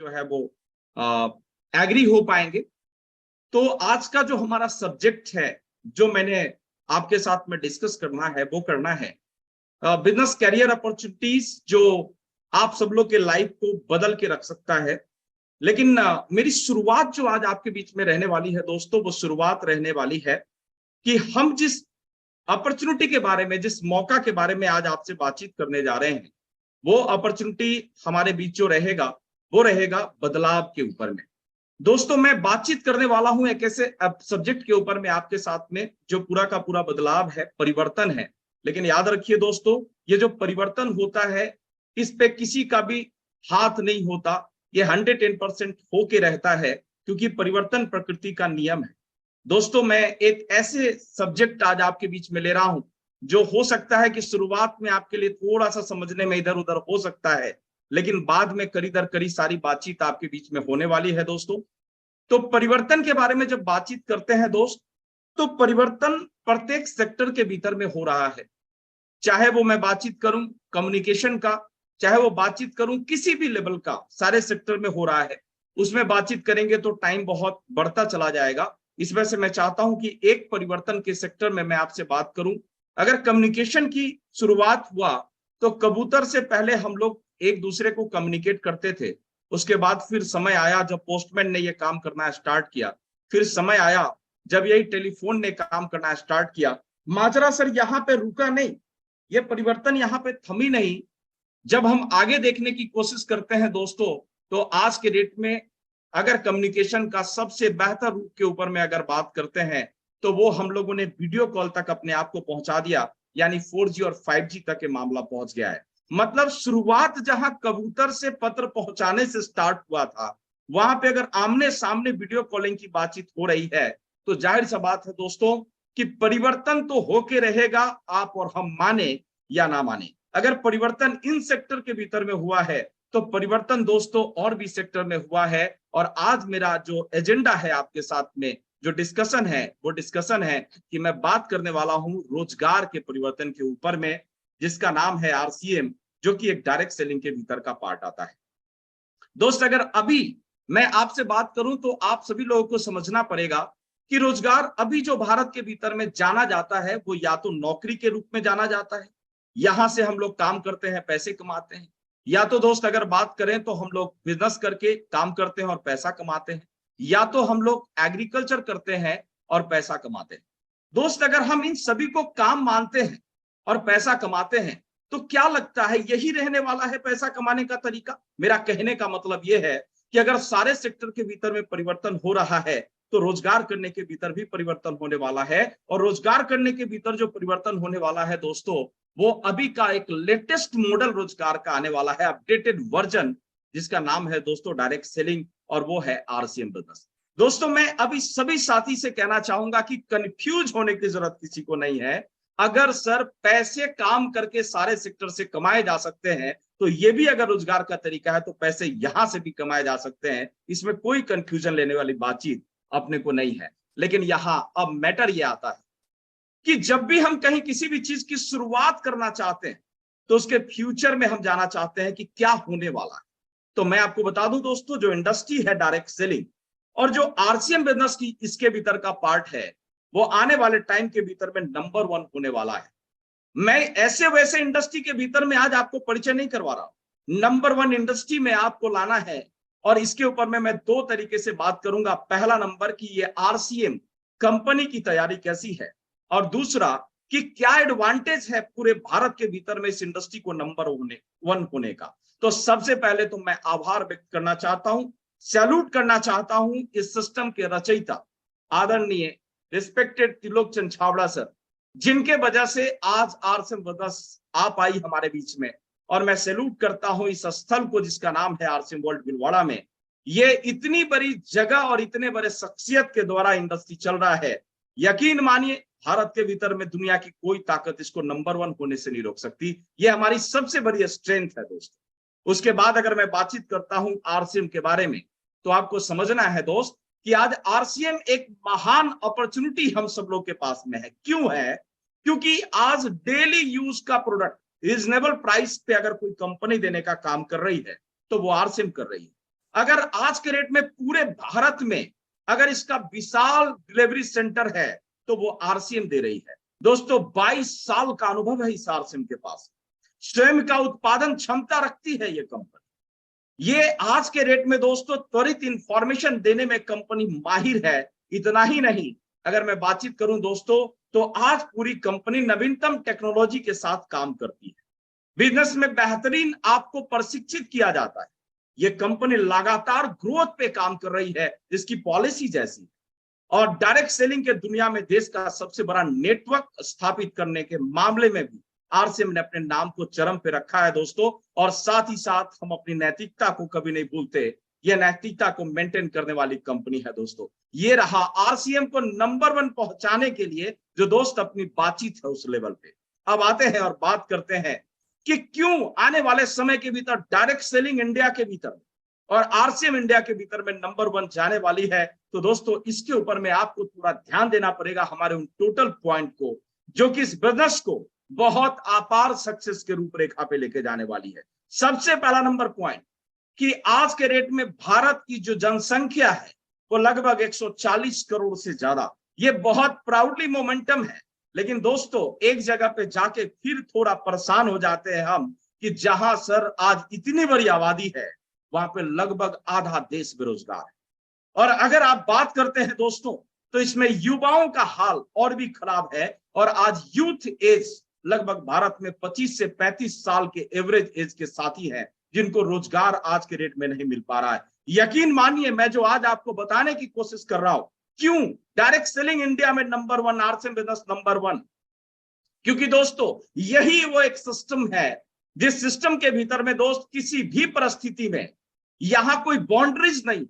जो है वो एग्री हो पाएंगे। तो आज का जो हमारा सब्जेक्ट है, जो मैंने आपके साथ में डिस्कस करना है, वो करना है बिजनेस कैरियर अपॉर्चुनिटीज, जो आप सब लोग के लाइफ को बदल के रख सकता है। लेकिन मेरी शुरुआत जो आज आपके बीच में रहने वाली है दोस्तों, वो शुरुआत रहने वाली है कि हम जिस अपॉर्चुनिटी के बारे में, जिस मौका के बारे में आज आपसे बातचीत करने जा रहे हैं, वो अपॉर्चुनिटी हमारे बीच जो रहेगा वो रहेगा बदलाव के ऊपर में। दोस्तों, मैं बातचीत करने वाला हूं एक ऐसे सब्जेक्ट के ऊपर में आपके साथ में, जो पूरा का पूरा बदलाव है, परिवर्तन है। लेकिन याद रखिए दोस्तों, ये जो परिवर्तन होता है, इस पे किसी का भी हाथ नहीं होता, ये 110% होके रहता है, क्योंकि परिवर्तन प्रकृति का नियम है। दोस्तों, मैं एक ऐसे सब्जेक्ट आज आपके बीच में ले रहा हूं, जो हो सकता है कि शुरुआत में आपके लिए थोड़ा सा समझने में इधर उधर हो सकता है, लेकिन बाद में करी दर करी सारी बातचीत आपके बीच में होने वाली है दोस्तों। तो परिवर्तन के बारे में जब बातचीत करते हैं दोस्त, तो परिवर्तन प्रत्येक सेक्टर के भीतर में हो रहा है। चाहे वो मैं बातचीत करूं कम्युनिकेशन का, चाहे वो बातचीत करूं किसी भी लेवल का, सारे सेक्टर में हो रहा है। उसमें बातचीत करेंगे तो टाइम बहुत बढ़ता चला जाएगा। इस वजह से मैं चाहता हूं कि एक परिवर्तन के सेक्टर में मैं आपसे बात करूं। अगर कम्युनिकेशन की शुरुआत हुआ, तो कबूतर से पहले हम लोग एक दूसरे को कम्युनिकेट करते थे। उसके बाद फिर समय आया जब पोस्टमैन ने ये काम करना स्टार्ट किया। फिर समय आया जब यही टेलीफोन ने काम करना स्टार्ट किया। माजरा सर यहाँ पे रुका नहीं, ये परिवर्तन यहाँ पे थमी नहीं। जब हम आगे देखने की कोशिश करते हैं दोस्तों, तो आज के डेट में अगर कम्युनिकेशन का सबसे बेहतर रूप के ऊपर में अगर बात करते हैं, तो वो हम लोगों ने वीडियो कॉल तक अपने आप को पहुंचा दिया, यानी 4G और 5G तक के मामला पहुंच गया है। मतलब शुरुआत जहां कबूतर से पत्र पहुंचाने से स्टार्ट हुआ था, वहां पे अगर आमने सामने वीडियो कॉलिंग की बातचीत हो रही है, तो जाहिर सा बात है दोस्तों कि परिवर्तन तो होके रहेगा, आप और हम माने या ना माने। अगर परिवर्तन इन सेक्टर के भीतर में हुआ है, तो परिवर्तन दोस्तों और भी सेक्टर में हुआ है। और आज मेरा जो एजेंडा है आपके साथ में, जो डिस्कशन है, वो डिस्कशन है कि मैं बात करने वाला हूं रोजगार के परिवर्तन के ऊपर में, जिसका नाम है RCM, जो कि एक डायरेक्ट सेलिंग के भीतर का पार्ट आता है। दोस्त, अगर अभी मैं आपसे बात करूं, तो आप सभी लोगों को समझना पड़ेगा कि रोजगार अभी जो भारत के भीतर में जाना जाता है, वो या तो नौकरी के रूप में जाना जाता है, यहां से हम लोग काम करते हैं, पैसे कमाते हैं। या तो दोस्त अगर बात करें तो हम लोग बिजनेस करके काम करते हैं और पैसा कमाते हैं, या तो हम लोग एग्रीकल्चर करते हैं और पैसा कमाते हैं। दोस्त, अगर हम इन सभी को काम मानते हैं और पैसा कमाते हैं, तो क्या लगता है यही रहने वाला है पैसा कमाने का तरीका? मेरा कहने का मतलब यह है कि अगर सारे सेक्टर के भीतर में परिवर्तन हो रहा है, तो रोजगार करने के भीतर भी परिवर्तन होने वाला है। और रोजगार करने के भीतर जो परिवर्तन होने वाला है दोस्तों, वो अभी का एक लेटेस्ट मॉडल रोजगार का आने वाला है, अपडेटेड वर्जन, जिसका नाम है दोस्तों डायरेक्ट सेलिंग, और वो है RCM बिजनेस। दोस्तों, मैं अभी सभी साथी से कहना चाहूंगा कि कंफ्यूज होने की जरूरत किसी को नहीं है। अगर सर पैसे काम करके सारे सेक्टर से कमाए जा सकते हैं, तो ये भी अगर रोजगार का तरीका है, तो पैसे यहां से भी कमाए जा सकते हैं। इसमें कोई कंफ्यूजन लेने वाली बातचीत अपने को नहीं है। लेकिन यहां अब मैटर ये आता है कि जब भी हम कहीं किसी भी चीज की शुरुआत करना चाहते हैं, तो उसके फ्यूचर में हम जाना चाहते हैं कि क्या होने वाला है। तो मैं आपको बता दूं दोस्तों, जो इंडस्ट्री है डायरेक्ट सेलिंग और जो RCM बिजनेस की इसके भीतर का पार्ट है, वो आने वाले टाइम के भीतर में नंबर 1 होने वाला है। मैं ऐसे वैसे इंडस्ट्री के भीतर में आज आपको परिचय नहीं करवा रहा हूं, नंबर 1 इंडस्ट्री में आपको लाना है। और इसके ऊपर में मैं 2 तरीके से बात करूंगा। पहला नंबर की ये RCM कंपनी की तैयारी कैसी है, और दूसरा कि क्या एडवांटेज है पूरे भारत के भीतर में इस इंडस्ट्री को नंबर 1 होने का। तो सबसे पहले तो मैं आभार व्यक्त करना चाहता हूं, सैल्यूट करना चाहता हूं इस सिस्टम के रचयिता आदरणीय रिस्पेक्टेड त्रिलोकचंद छाबड़ा सर, जिनके वजह से आज RCM बिजनेस आ पाई हमारे बीच में। और मैं सैल्यूट करता हूं इस स्थल को जिसका नाम है RCM वर्ल्ड भीलवाड़ा में। ये इतनी बड़ी जगह और इतने बड़े शख्सियत के द्वारा इंडस्ट्री चल रहा है। यकीन मानिए, भारत के भीतर में दुनिया की कोई ताकत इसको नंबर 1 होने से नहीं रोक सकती। ये हमारी सबसे बड़ी स्ट्रेंथ है दोस्तों। उसके बाद अगर मैं बातचीत करता हूं RCM के बारे में, तो आपको समझना है दोस्त कि आज RCM एक महान अपॉर्चुनिटी हम सब लोग के पास में है। क्यों है? क्योंकि आज डेली यूज का प्रोडक्ट रीजनेबल प्राइस पे अगर कोई कंपनी देने का काम कर रही है, तो वो RCM कर रही है। अगर आज के रेट में पूरे भारत में अगर इसका विशाल डिलीवरी सेंटर है तो वो आरसीएम दे रही है। दोस्तों 22 साल का अनुभव है इस आरसीएम के पास, स्वयं का उत्पादन क्षमता रखती है ये कंपनी। ये आज के रेट में दोस्तों त्वरित इंफॉर्मेशन देने में कंपनी माहिर है। इतना ही नहीं, अगर मैं बातचीत करूं दोस्तों तो आज पूरी कंपनी नवीनतम टेक्नोलॉजी के साथ काम करती है। बिजनेस में बेहतरीन आपको प्रशिक्षित किया जाता है। ये कंपनी लगातार ग्रोथ पे काम कर रही है, जिसकी पॉलिसी जैसी है। और डायरेक्ट सेलिंग के दुनिया में देश का सबसे बड़ा नेटवर्क स्थापित करने के मामले में भी आरसीएम ने अपने नाम को चरम पे रखा है दोस्तों। और साथ ही साथ हम अपनी नैतिकता को कभी नहीं भूलते, ये नैतिकता को मेंटेन करने वाली कंपनी है दोस्तों। ये रहा आरसीएम को नंबर 1 पहुंचाने के लिए जो दोस्त अपनी बातचीत है उस लेवल पे। अब आते हैं और बात करते हैं कि क्यों आने वाले समय के भीतर डायरेक्ट सेलिंग इंडिया के भीतर और आरसीएम इंडिया के भीतर में नंबर 1 जाने वाली है। तो दोस्तों इसके ऊपर में आपको थोड़ा ध्यान देना पड़ेगा हमारे उन टोटल पॉइंट को, जो कि इस बिजनेस को बहुत अपार सक्सेस के रूपरेखा पे लेके जाने वाली है। सबसे पहला नंबर पॉइंट कि आज के रेट में भारत की जो जनसंख्या है वो लगभग 140 करोड़ से ज्यादा। ये बहुत प्राउडली मोमेंटम है। लेकिन दोस्तों एक जगह पे जाके फिर थोड़ा परेशान हो जाते हैं हम कि जहां सर आज इतनी बड़ी आबादी है वहां पे लगभग आधा देश बेरोजगार है। और अगर आप बात करते हैं दोस्तों तो इसमें युवाओं का हाल और भी खराब है। और आज यूथ एज लगभग भारत में 25 से 35 साल के एवरेज एज के साथी हैं जिनको रोजगार आज के रेट में नहीं मिल पा रहा है। यकीन मानिए मैं जो आज आपको बताने की कोशिश कर रहा हूं, क्यों डायरेक्ट सेलिंग इंडिया में नंबर 1, आरसीएम बिजनेस नंबर 1, क्योंकि दोस्तों यही वो एक सिस्टम है जिस सिस्टम के भीतर में दोस्त किसी भी परिस्थिति में यहां कोई बाउंड्रीज नहीं,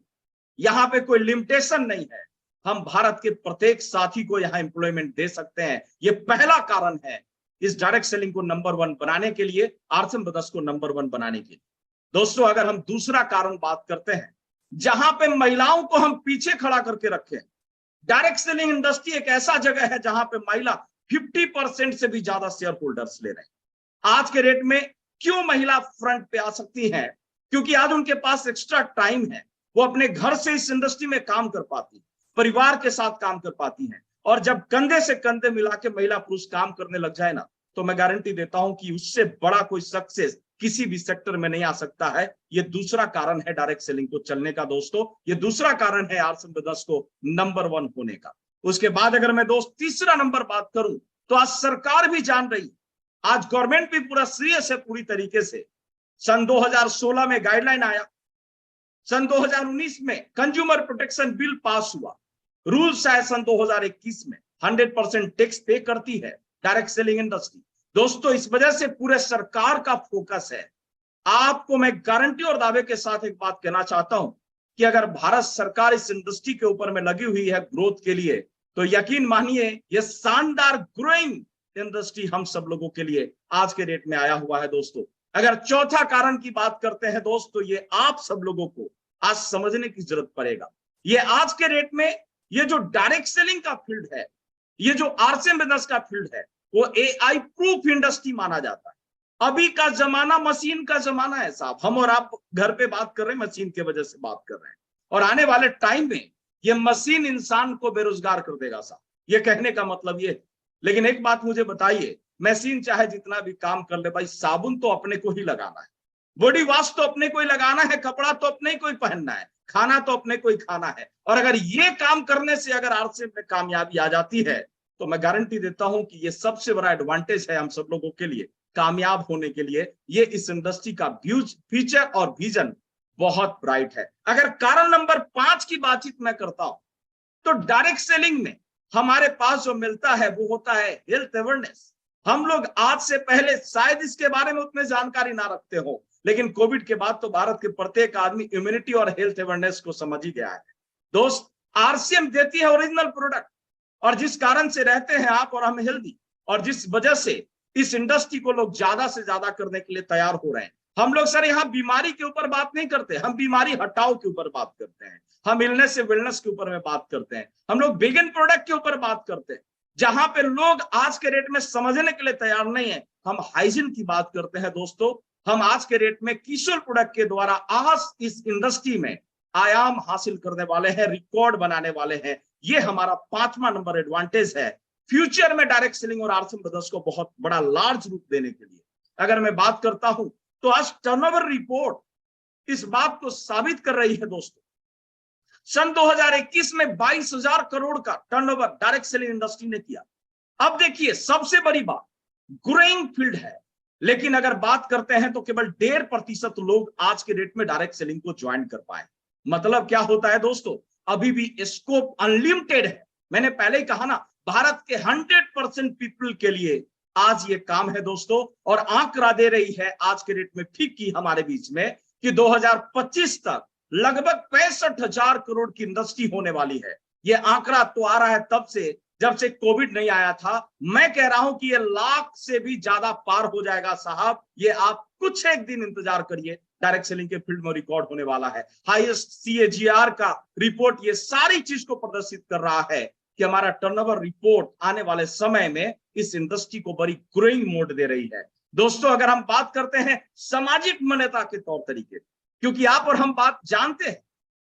यहां पे कोई लिमिटेशन नहीं है। हम भारत के प्रत्येक साथी को यहां एम्प्लॉयमेंट दे सकते हैं। ये पहला कारण है इस डायरेक्ट सेलिंग को नंबर 1 बनाने के लिए, आरसीएम बिजनेस को नंबर 1 बनाने के लिए। दोस्तों अगर हम दूसरा कारण बात करते हैं, जहां पे महिलाओं को हम पीछे खड़ा करके रखें, डायरेक्ट सेलिंग इंडस्ट्री एक ऐसा जगह है जहां पे महिला 50% से भी ज्यादा शेयर होल्डर्स ले रहे हैं। आज के रेट में क्यों महिला फ्रंट पे आ सकती है? क्योंकि आज उनके पास एक्स्ट्रा टाइम है, वो अपने घर से इस इंडस्ट्री में काम कर पाती है, परिवार के साथ काम कर पाती है। और जब कंधे से कंधे मिला के महिला पुरुष काम करने लग जाए ना, तो मैं गारंटी देता हूं कि उससे बड़ा कोई सक्सेस किसी भी सेक्टर में नहीं आ सकता है। ये दूसरा कारण है डायरेक्ट सेलिंग को चलने का दोस्तों। ये दूसरा कारण है आरसीएम बिजनेस को नंबर 1 होने का। उसके बाद अगर मैं दोस्त तीसरा नंबर बात करूं तो आज सरकार भी जान रही, आज गवर्नमेंट भी पूरा सीरियस है पूरी तरीके से। सन 2016 में गाइडलाइन आया, सन 2019 में कंज्यूमर प्रोटेक्शन बिल पास हुआ, रूल्स आए सन 2021 में, 100% टैक्स पे करती है डायरेक्ट सेलिंग इंडस्ट्री। दोस्तों इस वजह से पूरे सरकार का फोकस है। आपको मैं गारंटी और दावे के साथ एक बात कहना चाहता हूं कि अगर भारत सरकार इस इंडस्ट्री के ऊपर में लगी हुई है ग्रोथ के लिए, तो यकीन मानिए ये शानदार ग्रोइंग इंडस्ट्री हम सब लोगों के लिए आज के रेट में आया हुआ है दोस्तों। अगर चौथा कारण की बात करते हैं दोस्तों, ये आप सब लोगों को आज समझने की जरूरत पड़ेगा। ये आज के रेट में ये जो डायरेक्ट सेलिंग का फील्ड है, ये जो आरसीएम बिजनेस का फील्ड है, वो एआई प्रूफ इंडस्ट्री माना जाता है। अभी का जमाना मशीन का जमाना है साहब। हम और आप घर पे बात कर रहे हैं, मशीन की वजह से बात कर रहे हैं। और आने वाले टाइम में ये मशीन इंसान को बेरोजगार कर देगा साहब, ये कहने का मतलब ये। लेकिन एक बात मुझे बताइए, मशीन चाहे जितना भी काम कर ले भाई, साबुन तो अपने को ही लगाना है, बॉडी वॉश तो अपने को ही लगाना है, कपड़ा तो अपने को ही पहनना है, खाना तो अपने को ही खाना है। और अगर ये काम करने से अगर आरसीएम में कामयाबी आ जाती है, तो मैं गारंटी देता हूं कि ये सबसे बड़ा एडवांटेज है हम सब लोगों के लिए कामयाब होने के लिए। ये इस इंडस्ट्री का फ्यूचर और विजन बहुत ब्राइट है। अगर कारण नंबर 5 की बातचीत मैं करता हूं, तो डायरेक्ट सेलिंग में हमारे पास जो मिलता है वो होता है हेल्थ अवेयरनेस। हम लोग आज से पहले शायद इसके बारे में उतने जानकारी ना रखते हो, लेकिन कोविड के बाद तो भारत के प्रत्येक आदमी इम्यूनिटी और हेल्थ अवेयरनेस को समझ ही गया है दोस्त। आरसीएम देती है ओरिजिनल प्रोडक्ट, और जिस कारण से रहते हैं आप और हम हेल्दी, और जिस वजह से इस इंडस्ट्री को लोग ज्यादा से ज्यादा करने के लिए तैयार हो रहे हैं। हम लोग सर यहाँ बीमारी के ऊपर बात नहीं करते, हम बीमारी हटाओ के ऊपर बात करते हैं, हम इलनेस से वेलनेस के ऊपर में बात करते हैं, हम लोग वेगन प्रोडक्ट के ऊपर बात करते हैं। जहां पे लोग आज के रेट में समझने के लिए तैयार नहीं है, हम हाइजीन की बात करते हैं दोस्तों। हम आज के रेट में किशोर प्रोडक्ट के द्वारा आज इस इंडस्ट्री में आयाम हासिल करने वाले हैं, रिकॉर्ड बनाने वाले हैं। ये हमारा 5वां नंबर एडवांटेज है फ्यूचर में डायरेक्ट सेलिंग और आरसीएम ब्रदर्स को बहुत बड़ा लार्ज रूप देने के लिए। अगर मैं बात करता हूं तो आज टर्नओवर रिपोर्ट इस बात को साबित कर रही है दोस्तों। सन 2021 में 22,000 करोड़ का टर्नओवर डायरेक्ट सेलिंग इंडस्ट्री ने किया। अब देखिए सबसे बड़ी बात, ग्रोइंग फील्ड है, लेकिन अगर बात करते हैं तो केवल 1.5% लोग आज के डेट में डायरेक्ट सेलिंग को ज्वाइन कर पाए। मतलब क्या होता है दोस्तों, अभी भी स्कोप अनलिमिटेड है। मैंने पहले ही कहा ना, भारत के 100% पीपल के लिए आज ये काम है दोस्तों। और आंकड़ा दे रही है आज के डेट में ठीक की हमारे बीच में कि 2025 तक लगभग 65,000 करोड़ की इंडस्ट्री होने वाली है। ये आंकड़ा तो आ रहा है तब से जब से कोविड नहीं आया था। मैं कह रहा हूं कि ये लाख से भी ज्यादा पार हो जाएगा साहब। ये आप कुछ एक दिन इंतजार करिए, डायरेक्ट सेलिंग के फील्ड में रिकॉर्ड होने वाला है। हाईएस्ट CAGR का रिपोर्ट ये सारी चीज को प्रदर्शित कर रहा है कि हमारा टर्नओवर रिपोर्ट आने वाले समय में इस इंडस्ट्री को बड़ी ग्रोइंग मोड दे रही है। दोस्तों अगर हम बात करते हैं सामाजिक मान्यता के तौर तरीके, क्योंकि आप और हम बात जानते हैं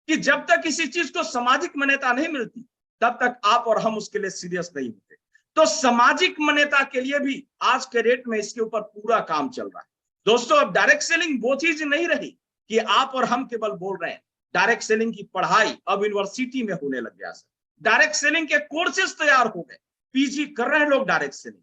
कि जब तक किसी चीज को सामाजिक मान्यता नहीं मिलती तब तक आप और हम उसके लिए सीरियस नहीं होते। तो सामाजिक मान्यता के लिए भी आज के डेट में इसके ऊपर पूरा काम चल रहा है दोस्तों। अब डायरेक्ट सेलिंग वो चीज नहीं रही कि आप और हम केवल बोल रहे हैं। डायरेक्ट सेलिंग की पढ़ाई अब यूनिवर्सिटी में होने लग गया। डायरेक्ट सेलिंग के कोर्सेज तैयार हो गए, PG कर रहे हैं लोग डायरेक्ट सेलिंग,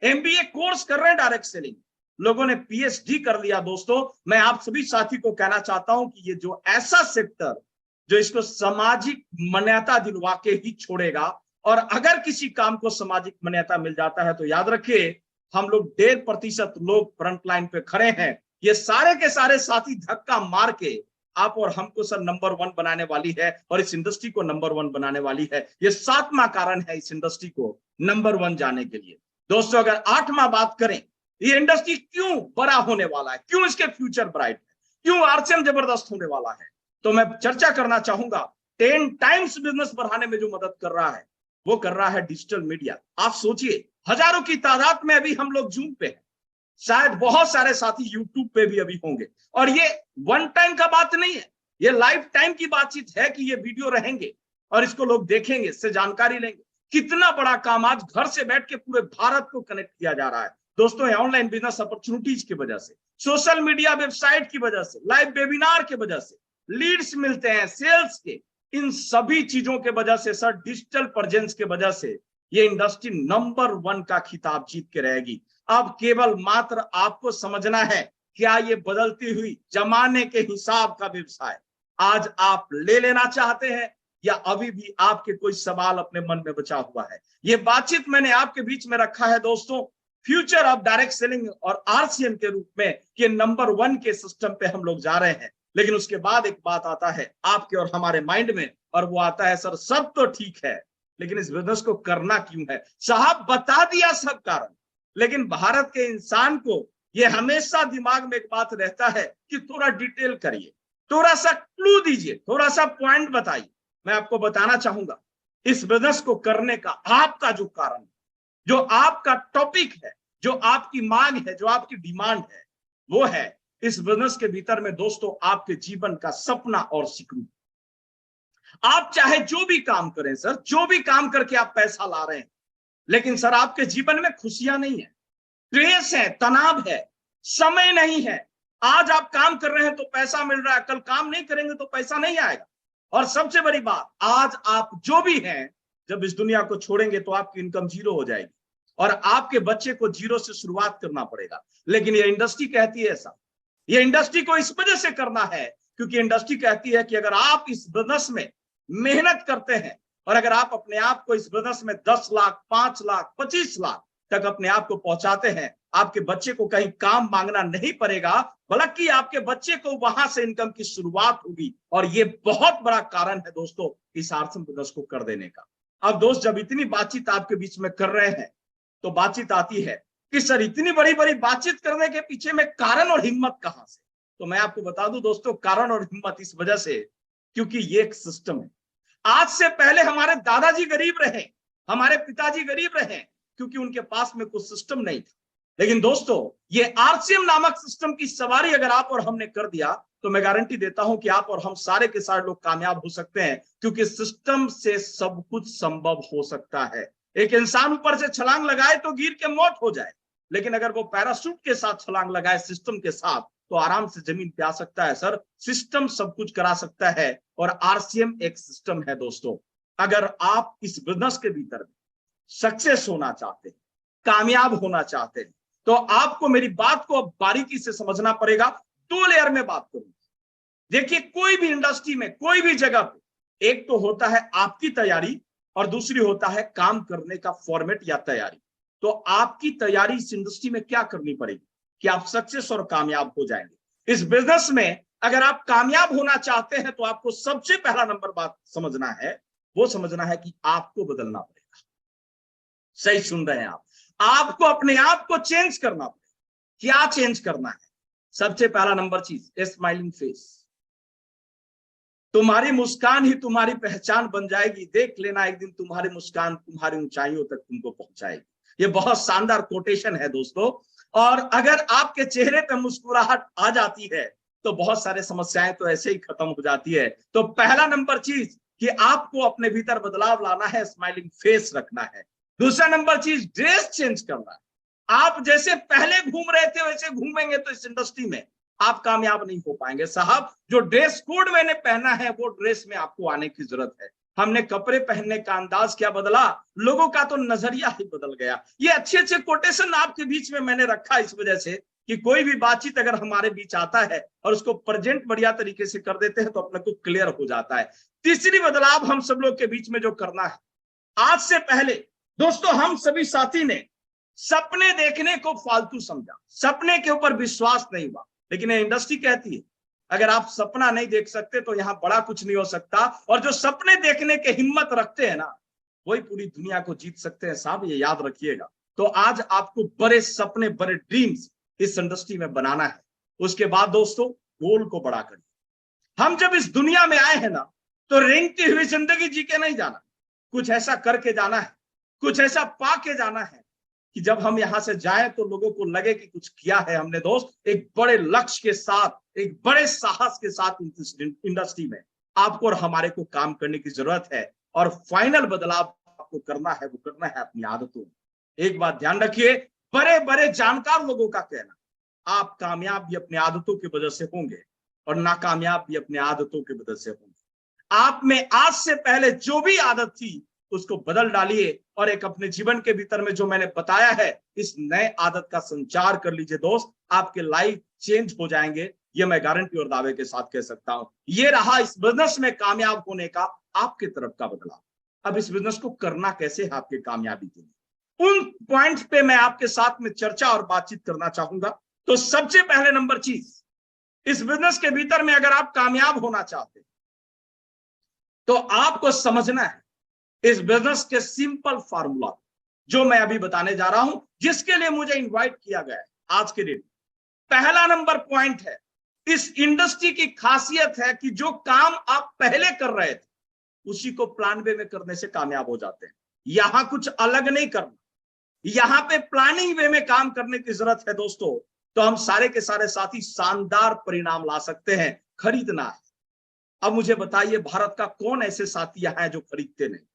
MBA कोर्स कर रहे हैं डायरेक्ट सेलिंग, लोगों ने PhD कर लिया। दोस्तों मैं आप सभी साथी को कहना चाहता हूं कि ये जो ऐसा सेक्टर जो इसको सामाजिक मान्यता दिलवा के ही छोड़ेगा, और अगर किसी काम को सामाजिक मान्यता मिल जाता है तो याद रखिए हम लोग 1.5% लोग फ्रंट लाइन पे खड़े हैं। ये सारे के सारे साथी धक्का मार के आप और हमको सर नंबर 1 बनाने वाली है और इस इंडस्ट्री को नंबर 1 बनाने वाली है। ये 7वां कारण है इस इंडस्ट्री को नंबर 1 जाने के लिए। दोस्तों अगर 8वां बात करें, ये इंडस्ट्री क्यों बड़ा होने वाला है, क्यों इसके फ्यूचर ब्राइट है, क्यों आरसीएम जबरदस्त होने वाला है, तो मैं चर्चा करना चाहूंगा 10 टाइम्स बिजनेस बढ़ाने में जो मदद कर रहा है वो कर रहा है डिजिटल मीडिया। आप सोचिए हजारों की तादाद में अभी हम लोग जूम पे हैं, शायद बहुत सारे साथी यूट्यूब पे भी अभी होंगे। और ये वन टाइम का बात नहीं है, ये लाइफ टाइम की बातचीत है कि ये वीडियो रहेंगे और इसको लोग देखेंगे, इससे जानकारी लेंगे। कितना बड़ा काम आज घर से बैठ के पूरे भारत को कनेक्ट किया जा रहा है दोस्तों। ऑनलाइन बिजनेस अपॉर्चुनिटीज की वजह से, सोशल मीडिया वेबसाइट की वजह से, लाइव वेबिनार की वजह से लीड्स मिलते हैं सेल्स के, इन सभी चीजों के वजह से सर, डिजिटल प्रेजेंस के वजह से ये इंडस्ट्री नंबर 1 का खिताब जीत के रहेगी। अब केवल मात्र आपको समझना है क्या ये बदलती हुई जमाने के हिसाब का व्यवसाय आज आप ले लेना चाहते हैं या अभी भी आपके कोई सवाल अपने मन में बचा हुआ है। ये बातचीत मैंने आपके बीच में रखा है दोस्तों, फ्यूचर ऑफ डायरेक्ट सेलिंग और आरसीएम के रूप में कि नंबर 1 के सिस्टम पे हम लोग जा रहे हैं। लेकिन उसके बाद एक बात आता है आपके और हमारे माइंड में, और वो आता है सर सब तो ठीक है लेकिन इस बिजनेस को करना क्यों है। साहब बता दिया सब कारण, लेकिन भारत के इंसान को ये हमेशा दिमाग में एक बात रहता है कि थोड़ा डिटेल करिए, थोड़ा सा क्लू दीजिए, थोड़ा सा पॉइंट बताइए। मैं आपको बताना चाहूंगा इस बिजनेस को करने का आपका जो कारण, जो आपका टॉपिक है, जो आपकी मांग है, जो आपकी डिमांड है, वो है इस बिजनेस के भीतर में दोस्तों आपके जीवन का सपना और सिकरू। आप चाहे जो भी काम करें सर, जो भी काम करके आप पैसा ला रहे हैं, लेकिन सर आपके जीवन में खुशियां नहीं है, क्लेश है, तनाव है, समय नहीं है। आज आप काम कर रहे हैं तो पैसा मिल रहा है, कल काम नहीं करेंगे तो पैसा नहीं आएगा। और सबसे बड़ी बात, आज आप जो भी हैं जब इस दुनिया को छोड़ेंगे तो आपकी इनकम 0 हो जाएगी और आपके बच्चे को 0 से शुरुआत करना पड़ेगा। लेकिन ये इंडस्ट्री कहती है ऐसा, ये इंडस्ट्री को इस वजह से करना है क्योंकि इंडस्ट्री कहती है कि अगर आप इस बिजनेस में मेहनत करते हैं और अगर आप अपने आप को इस बिजनेस में 10 लाख, 5 लाख, 25 लाख तक अपने आप को पहुंचाते हैं, आपके बच्चे को कहीं काम मांगना नहीं पड़ेगा, बल्कि आपके बच्चे को वहां से इनकम की शुरुआत होगी। और ये बहुत बड़ा कारण है दोस्तों इस आरसीएम बिजनेस को कर देने का। अब दोस्त जब इतनी बातचीत आपके बीच में कर रहे हैं तो बातचीत आती है कि सर इतनी बड़ी बड़ी बातचीत करने के पीछे में कारण और हिम्मत कहां से। तो मैं आपको बता दूं दोस्तों, कारण और हिम्मत इस वजह से क्योंकि ये एक सिस्टम है। आज से पहले हमारे दादाजी गरीब रहे, हमारे पिताजी गरीब रहे क्योंकि उनके पास में कुछ सिस्टम नहीं था। लेकिन दोस्तों ये आरसीएम नामक सिस्टम की सवारी अगर आप और हमने कर दिया तो मैं गारंटी देता हूं कि आप और हम सारे के सारे लोग कामयाब हो सकते हैं, क्योंकि सिस्टम से सब कुछ संभव हो सकता है। एक इंसान ऊपर से छलांग लगाए तो गिर के मौत हो जाए, लेकिन अगर वो पैराशूट के साथ छलांग लगाए सिस्टम के साथ तो आराम से जमीन पे आ सकता है। सर, सिस्टम सब कुछ करा सकता है और आरसीएम एक सिस्टम है। दोस्तों अगर आप इस बिजनेस के भीतर सक्सेस होना चाहते हैं, कामयाब होना चाहते हैं, तो आपको मेरी बात को बारीकी से समझना पड़ेगा। 2 लेयर में बात करूंगा। देखिए, कोई भी इंडस्ट्री में, कोई भी जगह पे, एक तो होता है आपकी तैयारी और दूसरी होता है काम करने का फॉर्मेट या तैयारी। तो आपकी तैयारी इस इंडस्ट्री में क्या करनी पड़ेगी कि आप सक्सेस और कामयाब हो जाएंगे। इस बिजनेस में अगर आप कामयाब होना चाहते हैं तो आपको सबसे पहला नंबर बात समझना है, वो समझना है कि आपको बदलना पड़ेगा। सही सुन रहे हैं आप, आपको अपने आप को चेंज करना पड़ेगा। क्या चेंज करना है? सबसे पहला नंबर चीज, स्माइलिंग फेस। तुम्हारी मुस्कान ही तुम्हारी पहचान बन जाएगी। देख लेना, एक दिन तुम्हारी मुस्कान तुम्हारी ऊंचाइयों तक तुमको पहुंचाएगी। ये बहुत शानदार कोटेशन है दोस्तों। और अगर आपके चेहरे पे मुस्कुराहट आ जाती है तो बहुत सारे समस्याएं तो ऐसे ही खत्म हो जाती है। तो पहला नंबर चीज कि आपको अपने भीतर बदलाव लाना है, स्माइलिंग फेस रखना है। दूसरा नंबर चीज, ड्रेस चेंज करना है। आप जैसे पहले घूम रहे थे वैसे घूमेंगे तो इस इंडस्ट्री में आप कामयाब नहीं हो पाएंगे। साहब, जो ड्रेस कोड मैंने पहना है वो ड्रेस में आपको आने की जरूरत है। हमने कपड़े पहनने का अंदाज क्या बदला, लोगों का तो नजरिया ही बदल गया। ये अच्छे अच्छे कोटेशन आपके बीच में मैंने रखा इस वजह से कि कोई भी बातचीत अगर हमारे बीच आता है और उसको प्रेजेंट बढ़िया तरीके से कर देते हैं तो अपने को क्लियर हो जाता है। तीसरी बदलाव हम सब लोग के बीच में जो करना है, आज से पहले दोस्तों हम सभी साथी ने सपने देखने को फालतू समझा, सपने के ऊपर विश्वास नहीं हुआ। लेकिन ये इंडस्ट्री कहती है अगर आप सपना नहीं देख सकते तो यहां बड़ा कुछ नहीं हो सकता। और जो सपने देखने के हिम्मत रखते हैं ना, वही पूरी दुनिया को जीत सकते हैं। साहब, ये याद रखिएगा। तो आज आपको बड़े सपने, बड़े ड्रीम्स इस इंडस्ट्री में बनाना है। उसके बाद दोस्तों गोल को बड़ा करिए। हम जब इस दुनिया में आए हैं ना, तो रेंगती हुई जिंदगी जी के नहीं जाना, कुछ ऐसा करके जाना है, कुछ ऐसा पा के जाना है कि जब हम यहां से जाएं तो लोगों को लगे कि कुछ किया है हमने। दोस्त, एक बड़े लक्ष्य के साथ, एक बड़े साहस के साथ इंडस्ट्री में आपको और हमारे को काम करने की जरूरत है। और फाइनल बदलाव आपको करना है, वो करना है अपनी आदतों में। एक बात ध्यान रखिए, बड़े बड़े जानकार लोगों का कहना, आप कामयाब भी अपनी आदतों की वजह से होंगे और नाकामयाब भी अपनी आदतों की वजह से होंगे। आप में आज से पहले जो भी आदत थी उसको बदल डालिए और एक अपने जीवन के भीतर में जो मैंने बताया है इस नए आदत का संचार कर लीजिए। दोस्त, आपके लाइफ चेंज हो जाएंगे, ये मैं गारंटी और दावे के साथ कह सकता हूं। ये रहा इस बिजनेस में कामयाब होने का आपके तरफ का बदलाव। अब इस बिजनेस को करना कैसे है आपके कामयाबी के लिए, उन पॉइंट पे मैं आपके साथ में चर्चा और बातचीत करना चाहूंगा। तो सबसे पहले नंबर चीज, इस बिजनेस के भीतर में अगर आप कामयाब होना चाहते हैं तो आपको समझना है इस बिजनेस के सिंपल फार्मूला जो मैं अभी बताने जा रहा हूं, जिसके लिए मुझे इनवाइट किया गया है आज के दिन। पहला नंबर पॉइंट है, इस इंडस्ट्री की खासियत है कि जो काम आप पहले कर रहे थे उसी को प्लान वे में करने से कामयाब हो जाते हैं। यहां कुछ अलग नहीं करना, यहां पे प्लानिंग वे में काम करने की जरूरत है दोस्तों। तो हम सारे के सारे साथी शानदार परिणाम ला सकते हैं। खरीदना है। अब मुझे बताइए, भारत का कौन ऐसे साथी यहाँ है जो खरीदते नहीं?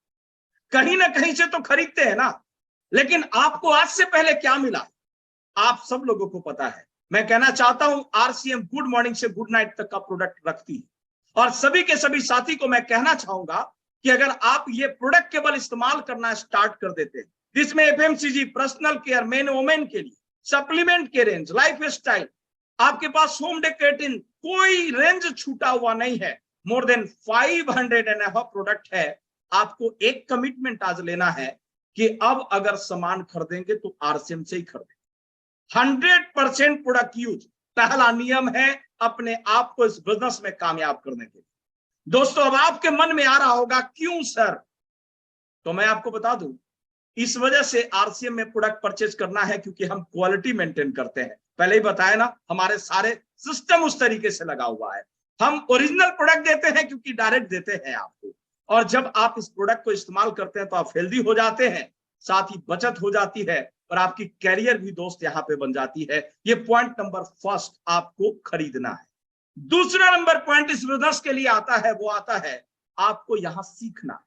कहीं ना कहीं से तो खरीदते हैं ना। लेकिन आपको आज से पहले क्या मिला आप सब लोगों को पता है। मैं कहना चाहता हूं, आरसीएम गुड मॉर्निंग से गुड नाइट तक का प्रोडक्ट रखती है। और सभी के सभी साथी को मैं कहना चाहूंगा कि अगर आप ये प्रोडक्ट केवल इस्तेमाल करना स्टार्ट कर देते हैं, जिसमें FMCG, personal care, main women के लिए सप्लीमेंट के रेंज, लाइफ स्टाइल, आपके पास होम डेकोरेटिंग, कोई रेंज छूटा हुआ नहीं है। More than 500 and above product है। आपको एक कमिटमेंट आज लेना है कि अब अगर सामान खरीदेंगे तो आरसीएम से ही खरीदेंगे। 100% प्रोडक्ट यूज पहला नियम है अपने आप को इस बिजनेस में कामयाब करने के लिए। दोस्तों, अब आपके मन में आ रहा होगा क्यों सर? तो मैं आपको बता दूं, इस वजह से आरसीएम में प्रोडक्ट परचेज करना है क्योंकि हम क्वालिटी मेंटेन करते हैं। पहले ही बताया ना, हमारे सारे सिस्टम उस तरीके से लगा हुआ है। हम ओरिजिनल प्रोडक्ट देते हैं क्योंकि डायरेक्ट देते हैं आपको। और जब आप इस प्रोडक्ट को इस्तेमाल करते हैं तो आप हेल्दी हो जाते हैं, साथ ही बचत हो जाती है और आपकी कैरियर भी दोस्त यहां पे बन जाती है। ये पॉइंट नंबर फर्स्ट आपको खरीदना है। दूसरा नंबर पॉइंट इस बिजनेस के लिए आता है, वो आता है आपको यहां सीखना।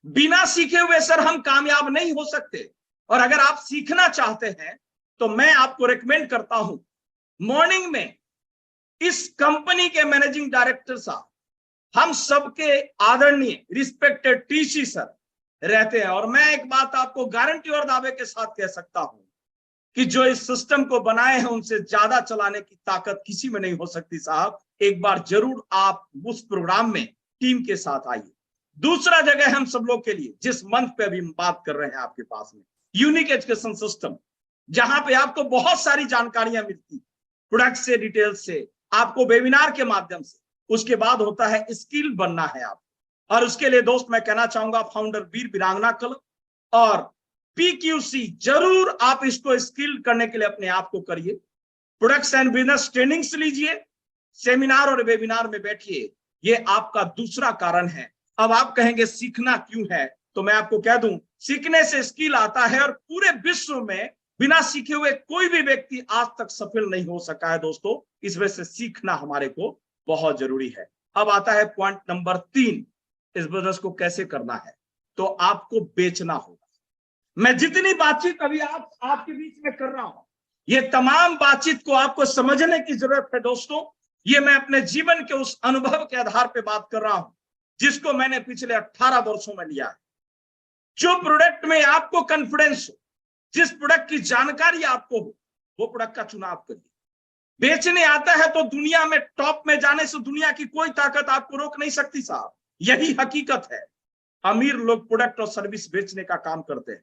बिना सीखे हुए सर हम कामयाब नहीं हो सकते, और अगर आप सीखना चाहते हैं तो मैं आपको रेकमेंड करता हूं, मॉर्निंग में इस कंपनी के मैनेजिंग डायरेक्टर साहब, हम सबके आदरणीय रिस्पेक्टेड टीसी सर रहते हैं, और मैं एक बात आपको गारंटी और दावे के साथ कह सकता हूं कि जो इस सिस्टम को बनाए हैं उनसे ज्यादा चलाने की ताकत किसी में नहीं हो सकती साहब। एक बार जरूर आप उस प्रोग्राम में टीम के साथ आइए। दूसरा जगह हम सब लोग के लिए जिस मंथ पे अभी हम बात कर रहे हैं आपके पास में, यूनिक एजुकेशन सिस्टम, जहां पे आपको बहुत सारी जानकारियां मिलती, प्रोडक्ट से, डिटेल से, आपको वेबिनार के माध्यम से। उसके बाद होता है स्किल बनना है आप, और उसके लिए दोस्त मैं कहना चाहूंगा फाउंडर वीर वीरांगना क्लब और PQC, जरूर आप इसको स्किल करने के लिए अपने आप को करिए। प्रोडक्ट्स एंड बिजनेस ट्रेनिंग्स लीजिए, सेमिनार और वेबिनार में बैठिए, ये आपका दूसरा कारण है। अब आप कहेंगे सीखना क्यों है, तो मैं आपको कह दूं, सीखने से स्किल आता है, और पूरे विश्व में बिना सीखे हुए कोई भी व्यक्ति आज तक सफल नहीं हो सका है दोस्तों। इस वजह से सीखना हमारे को बहुत जरूरी है। अब आता है पॉइंट नंबर 3, इस बिजनेस को कैसे करना है, तो आपको बेचना होगा। मैं जितनी बातचीत अभी आपके बीच में कर रहा हूं, ये तमाम बातचीत को आपको समझने की जरूरत है दोस्तों। ये मैं अपने जीवन के उस अनुभव के आधार पर बात कर रहा हूं जिसको मैंने पिछले 18 वर्षों में लिया है। जो प्रोडक्ट में आपको कॉन्फिडेंस हो, जिस प्रोडक्ट की जानकारी आपको हो, वो प्रोडक्ट का चुनाव करिए। बेचने आता है तो दुनिया में टॉप में जाने से दुनिया की कोई ताकत आपको रोक नहीं सकती साहब, यही हकीकत है। अमीर लोग प्रोडक्ट और सर्विस बेचने का काम करते हैं।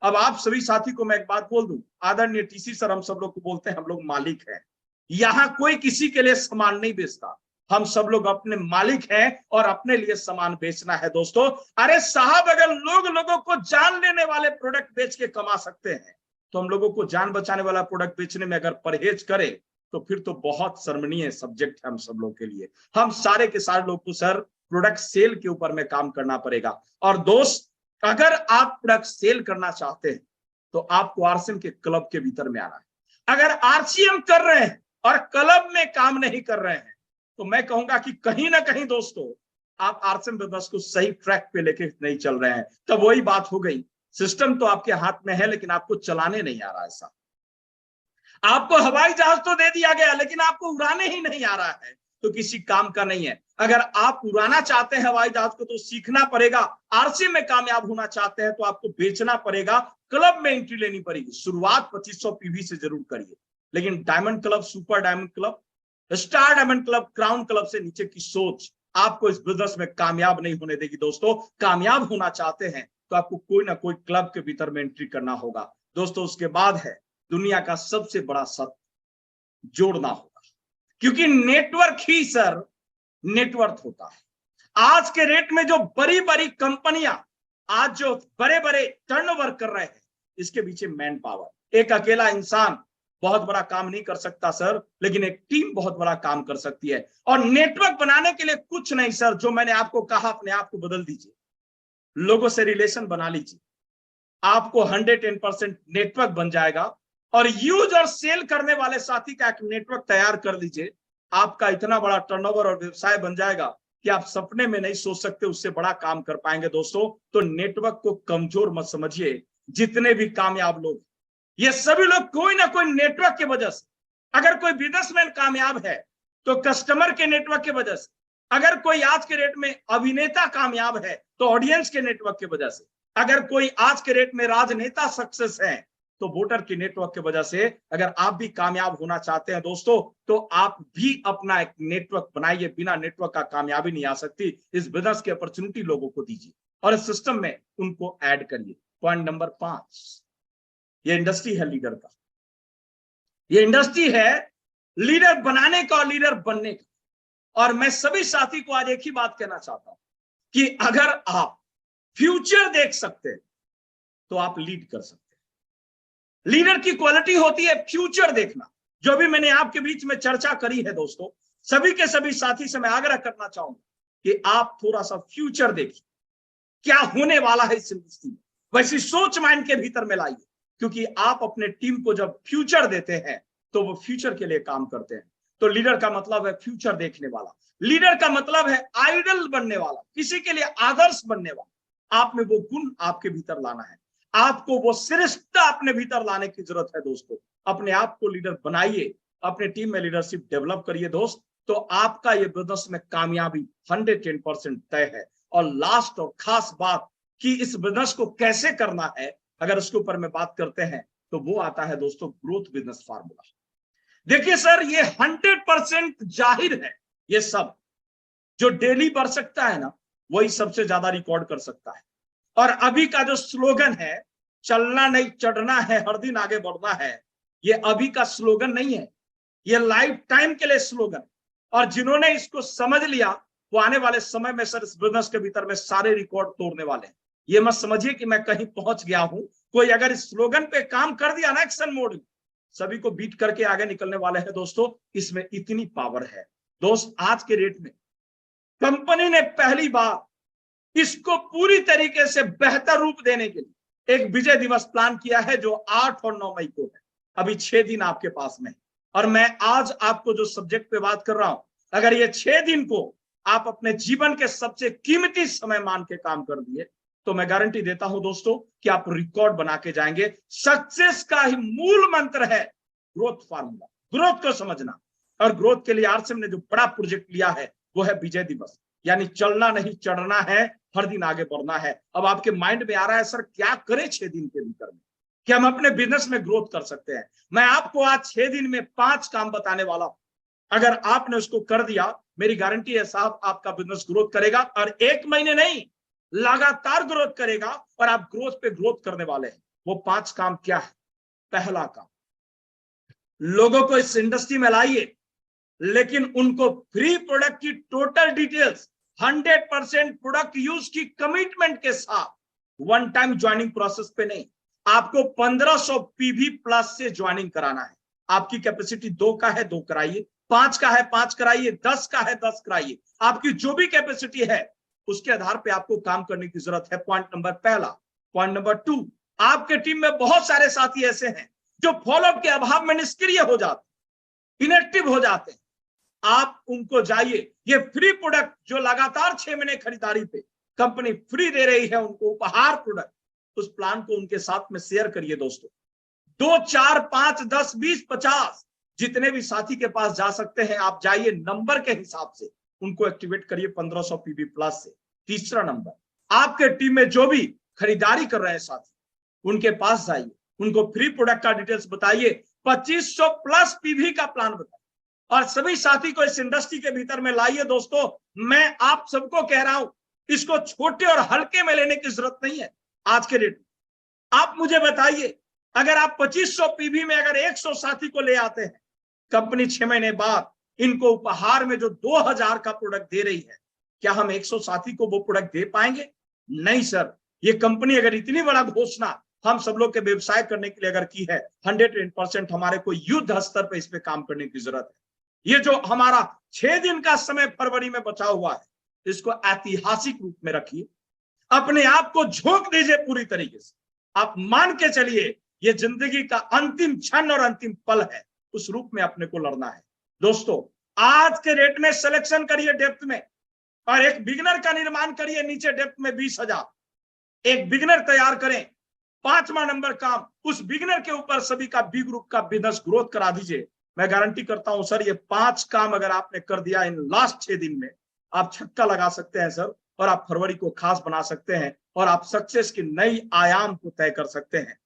अब आप सभी साथी को मैं एक बात बोल दूं, आदरणीय टीसी सर हम सब लोग को बोलते हैं हम लोग मालिक हैं। यहां कोई किसी के लिए सामान नहीं बेचता, हम सब लोग अपने मालिक हैं और अपने लिए सामान बेचना है दोस्तों। अरे साहब, अगर लोगों को जान लेने वाले प्रोडक्ट बेच के कमा सकते हैं, तो हम लोगों को जान बचाने वाला प्रोडक्ट बेचने में अगर परहेज करे तो फिर तो बहुत शर्मनीय सब्जेक्ट है हम सब लोग के लिए। हम सारे के सारे लोग को सर प्रोडक्ट सेल के ऊपर में काम करना पड़ेगा। और दोस्त, अगर आप प्रोडक्ट सेल करना चाहते हैं तो आपको आरसीएम के क्लब के भीतर में आना है। अगर आरसीएम कर रहे हैं और क्लब में काम नहीं कर रहे हैं, तो मैं कहूंगा कि कहीं ना कहीं दोस्तों आप आरसीएम बिजनेस को सही ट्रैक पे लेके नहीं चल रहे हैं। तब वही बात हो गई, सिस्टम तो आपके हाथ में है लेकिन आपको चलाने नहीं आ रहा। ऐसा आपको हवाई जहाज तो दे दिया गया लेकिन आपको उड़ाने ही नहीं आ रहा है, तो किसी काम का नहीं है। अगर आप उड़ाना चाहते हैं हवाई जहाज को तो सीखना पड़ेगा। आरसीएम में कामयाब होना चाहते हैं तो आपको बेचना पड़ेगा, क्लब में एंट्री लेनी पड़ेगी। शुरुआत 2500 पीवी से जरूर करिए, लेकिन diamond club, super diamond club, star diamond club, crown club से नीचे की सोच आपको इस बिजनेस में कामयाब नहीं होने देगी दोस्तों। कामयाब होना चाहते हैं तो आपको कोई ना कोई क्लब के भीतर में एंट्री करना होगा दोस्तों। उसके बाद है दुनिया का सबसे बड़ा सत्य, जोड़ना होगा, क्योंकि नेटवर्क ही सर नेटवर्क होता है। आज के रेट में जो बड़ी बड़ी कंपनियां आज जो बड़े बड़े टर्नओवर कर रहे हैं, इसके पीछे मैन पावर, एक अकेला इंसान बहुत बड़ा काम नहीं कर सकता सर, लेकिन एक टीम बहुत बड़ा काम कर सकती है। और नेटवर्क बनाने के लिए कुछ नहीं सर, जो मैंने आपको कहा अपने आप को बदल दीजिए, लोगों से रिलेशन बना लीजिए, आपको 110% नेटवर्क बन जाएगा। और यूज और सेल करने वाले साथी का एक नेटवर्क तैयार कर लीजिए, आपका इतना बड़ा टर्नओवर और व्यवसाय बन जाएगा कि आप सपने में नहीं सोच सकते उससे बड़ा काम कर पाएंगे दोस्तों। तो नेटवर्क को कमजोर मत समझिए। जितने भी कामयाब लोग, ये सभी लोग कोई ना कोई नेटवर्क की वजह से, अगर कोई बिजनेसमैन कामयाब है तो कस्टमर के नेटवर्क की वजह से, अगर कोई आज के रेट में अभिनेता कामयाब है तो ऑडियंस के नेटवर्क की वजह से, अगर कोई आज के रेट में राजनेता सक्सेस है तो वोटर के नेटवर्क की वजह से। अगर आप भी कामयाब होना चाहते हैं दोस्तों तो आप भी अपना एक नेटवर्क बनाइए, बिना नेटवर्क का कामयाबी नहीं आ सकती। इस बिजनेस की अपॉर्चुनिटी लोगों को दीजिए और इस सिस्टम में उनको ऐड करिए। पॉइंट नंबर 5, ये इंडस्ट्री है लीडर का, ये इंडस्ट्री है लीडर बनाने का और लीडर बनने का। और मैं सभी साथी को आज एक ही बात कहना चाहता हूं कि अगर आप फ्यूचर देख सकते हैं तो आप लीड कर सकते हैं। लीडर की क्वालिटी होती है फ्यूचर देखना, जो भी मैंने आपके बीच में चर्चा करी है दोस्तों। सभी के सभी साथी से मैं आग्रह करना चाहूंगा कि आप थोड़ा सा फ्यूचर देखिए, क्या होने वाला है इस इंडस्ट्री में। वैसी सोच माइंड के भीतर में लाइए, क्योंकि आप अपने टीम को जब फ्यूचर देते हैं तो वो फ्यूचर के लिए काम करते हैं। तो लीडर का मतलब है फ्यूचर देखने वाला, लीडर का मतलब है आइडल बनने वाला, किसी के लिए आदर्श बनने वाला। आप में वो गुण आपके भीतर लाना है, आपको वो श्रेष्ठता अपने भीतर लाने की जरूरत है दोस्तों। अपने आप को लीडर बनाइए, अपने टीम में लीडरशिप डेवलप करिए दोस्त, तो आपका ये बिजनेस में कामयाबी 110% तय है। और लास्ट और खास बात कि इस बिजनेस को कैसे करना है, अगर उसके ऊपर में बात करते हैं तो वो आता है दोस्तों ग्रोथ बिजनेस फार्मूला। देखिए सर, ये 100% जाहिर है, ये सब जो डेली बढ़ सकता है ना, वही सबसे ज्यादा रिकॉर्ड कर सकता है। और अभी का जो स्लोगन है, चलना नहीं चढ़ना है, हर दिन आगे बढ़ना है, ये अभी का स्लोगन नहीं है, ये लाइफ टाइम के लिए स्लोगन। और जिन्होंने इसको समझ लिया वो आने वाले समय में सर इस बिजनेस के भीतर में सारे रिकॉर्ड तोड़ने वाले हैं। ये मत समझिए कि मैं कहीं पहुंच गया हूं, कोई अगर इस स्लोगन पे काम कर दिया ना एक्शन मोड में, सभी को बीट करके आगे निकलने वाले हैं दोस्तों। इसमें इतनी पावर है दोस्त। आज के रेट में कंपनी ने पहली बार इसको पूरी तरीके से बेहतर रूप देने के लिए एक विजय दिवस प्लान किया है, जो 8 और 9 मई को है। अभी 6 दिन आपके पास में, और मैं आज आपको जो सब्जेक्ट पे बात कर रहा हूं, अगर ये 6 दिन को आप अपने जीवन के सबसे कीमती समय मान के काम कर दिए, तो मैं गारंटी देता हूं दोस्तों कि आप रिकॉर्ड बना के जाएंगे। सक्सेस का ही मूल मंत्र है ग्रोथ फार्मूला, ग्रोथ को समझना। और ग्रोथ के लिए आरसीएम ने जो बड़ा प्रोजेक्ट लिया है वो है विजय दिवस, यानी चलना नहीं चढ़ना है, हर दिन आगे बढ़ना है। अब आपके माइंड में आ रहा है सर क्या करें 6 दिन के भीतर में कि हम अपने बिजनेस में ग्रोथ कर सकते हैं। मैं आपको आज 6 दिन में 5 काम बताने वाला हूं। अगर आपने उसको कर दिया, मेरी गारंटी है साहब आपका बिजनेस ग्रोथ करेगा, और 1 महीने नहीं लगातार ग्रोथ करेगा, और आप ग्रोथ पे ग्रोथ करने वाले हैं। वो 5 काम क्या है? पहला काम, लोगों को इस इंडस्ट्री में लाइए, लेकिन उनको फ्री प्रोडक्ट की टोटल डिटेल्स 100% प्रोडक्ट यूज की कमिटमेंट के साथ, वन टाइम ज्वाइनिंग प्रोसेस पे नहीं। आपको 1500 पीवी प्लस से ज्वाइनिंग कराना है। आपकी कैपेसिटी 2 का है 2 कराइए, 5 का है 5 कराइए, 10 का है 10 कराइए। आपकी जो भी कैपेसिटी है उसके आधार पे आपको काम करने की जरूरत है। पॉइंट नंबर पहला। पॉइंट नंबर 2, आपके टीम में बहुत सारे साथी ऐसे हैं जो फॉलोअप के अभाव में निष्क्रिय हो जाते, इनएक्टिव हो जाते हैं। आप उनको जाइए, ये फ्री प्रोडक्ट जो लगातार 6 महीने खरीदारी पे कंपनी फ्री दे रही है, उनको उपहार प्रोडक्ट, उस प्लान को उनके साथ में शेयर करिए दोस्तों। 2, 4, 5, 10, 20, 50 जितने भी साथी के पास जा सकते हैं आप जाइए, नंबर के हिसाब से उनको एक्टिवेट करिए 1500 पीवी प्लस से। तीसरा नंबर, आपके टीम में जो भी खरीदारी कर रहे हैं साथी, उनके पास जाइए, उनको फ्री प्रोडक्ट का डिटेल्स बताइए, 2500 प्लस पीवी का प्लान बताइए, और सभी साथी को इस इंडस्ट्री के भीतर में लाइए दोस्तों। मैं आप सबको कह रहा हूं, इसको छोटे और हल्के में लेने की जरूरत नहीं है। आज के रेट आप मुझे बताइए, अगर आप 2500 पीवी में अगर 100 साथी को ले आते हैं, कंपनी 6 महीने बाद इनको उपहार में जो 2000 का प्रोडक्ट दे रही है, क्या हम 100 साथी को वो प्रोडक्ट दे पाएंगे? नहीं सर। ये कंपनी अगर इतनी बड़ा घोषणा हम सब लोग के व्यवसाय करने के लिए अगर की है, 100% हमारे को युद्ध स्तर पर इस पे काम करने की जरूरत है। ये जो हमारा 6 दिन का समय फरवरी में बचा हुआ है, इसको ऐतिहासिक रूप में रखिए, अपने आप को झोंक दीजिए पूरी तरीके से। आप मान के चलिए ये जिंदगी का अंतिम क्षण और अंतिम पल है, उस रूप में अपने को लड़ना है दोस्तों। आज के रेट में सिलेक्शन करिए डेप्थ में, और एक बिगिनर का निर्माण करिए नीचे डेप्थ में 20,000। एक बिगिनर तैयार करें। 5वां नंबर काम, उस बिगिनर के ऊपर सभी का बी ग्रुप का बिजनेस ग्रोथ करा दीजिए। मैं गारंटी करता हूं सर, ये 5 काम अगर आपने कर दिया इन लास्ट 6 दिन में, आप छक्का लगा सकते हैं सर, और आप फरवरी को खास बना सकते हैं, और आप सक्सेस की नई आयाम को तय कर सकते हैं।